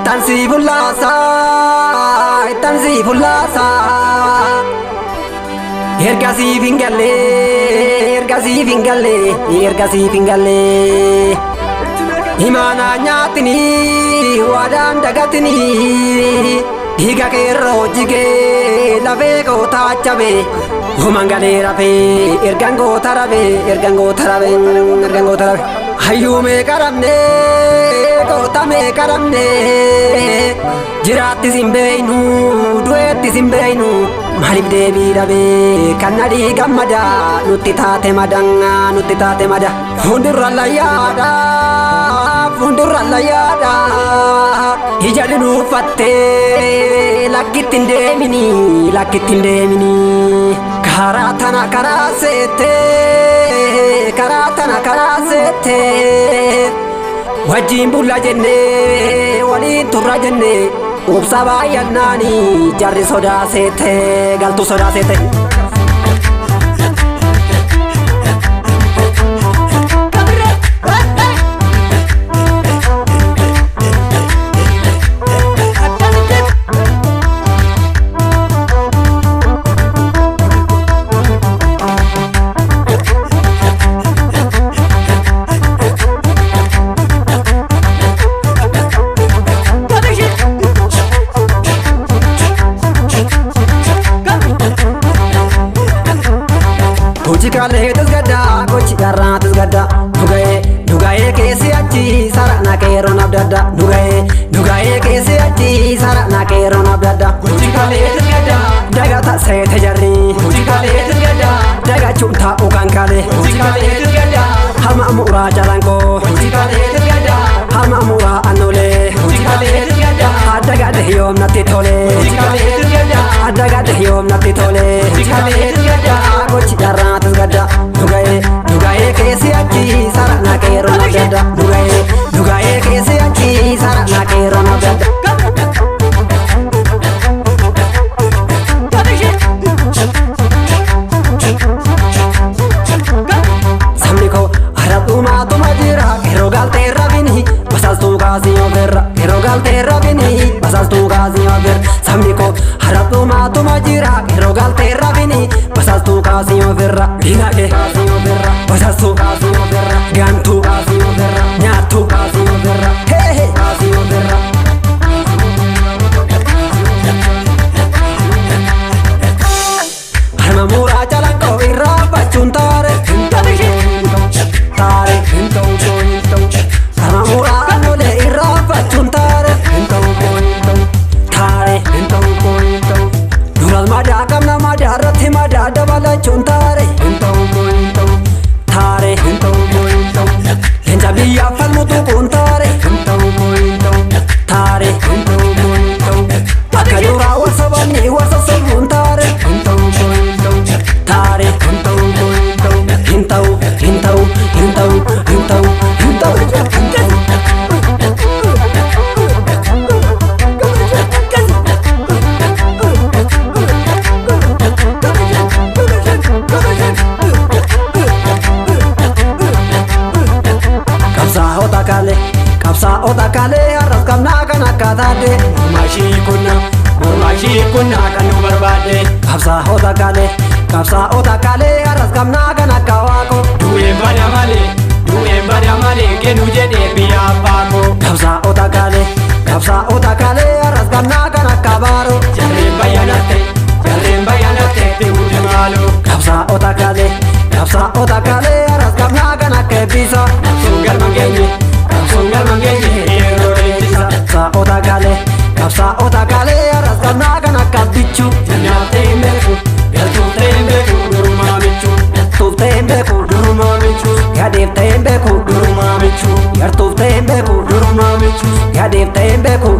Tansi bullasa, tansi bullasa. Ergasi fingalle, ergasi fingalle, ergasi fingalle. Imana nyatini, wadan dagatini. Higa kero jige, lave ko tachabe. Humangale rabe, ergango tarabe, ergango tarabe, ergango tarabe. Hayume karamne, kotame karamne. Jirati simbeinu, dueti simbeinu. Malib debi rabe, kanadi gamada. Nuti tate madanga, nuti tate mada. Fundurra layada, fundurra layada. Hijalinu fatte, lakitin demini, lakitin demini. Karatana karasete, karatana karasete. Wajin bulla jenne, walin turra jenne. Ubsa bayanani, jarri soda sete, galtu soda sete. Kale tasgada, kochi garra tasgada. Dugae kesi achi, sara na kero nabdada. Dugae kesi achi, sara na kero nabdada. Kochi kale tasgada, daga ta se tejarri. Kochi kale tasgada, daga chumta ukan kale. Kochi kale tasgada, hama mura jalanko. Kochi kale tasgada, hama mura anole. Kochi kale tasgada, daga dehyom nati tole. Kochi kale tasgada, daga dehyom nati tole. Kochi kale tasgada, kochi garra tasgada. Dugae kesi achi, sara na kero nabdada. Dugae kesi achi, sara na kero nabdada. Samliko haratuma tuma jira, kero galte rabini, basal tu gazi overra. Kero galte rabini, basal tu gazi over. Samliko haratuma tuma jira, kero galte rabini, basal tu gazi overra. Dinake gazi overra, basal tu gazi overra. Gantu gazi overra, nyatu gazi overra. Hey hey gazi overra. Harma mura jalanko irra bachuntare. Tare, harma mura anole irra bachuntare. Tare, dural mada kamna mada rathi mada dabala chuntare. Tare, lenjabiya falmutu kuntare. Tare, akadura wasabani wasasabuntare. Tare, hintau. Kapsa otakale arras kamna kana kadade. Mormashi kunna kanu barbade. Kapsa otakale arras kamna kana kawako. Du'e bada male kenu jede biya pako. Kapsa otakale arras kamna kana kabaro. Jarren bayanate te udimalo. Kapsa otakale arras kamna kana kebisa. Sungal mangenye erorechisa. Kapsa otakale arras kamna kana kabichu. Nyate imbeku, galtute imbeku, durumamichu. Tufte embeku, Durumamichu, gadefte embeku, durumamichu, yartufte embeku, durumamichu, gadefte embeku.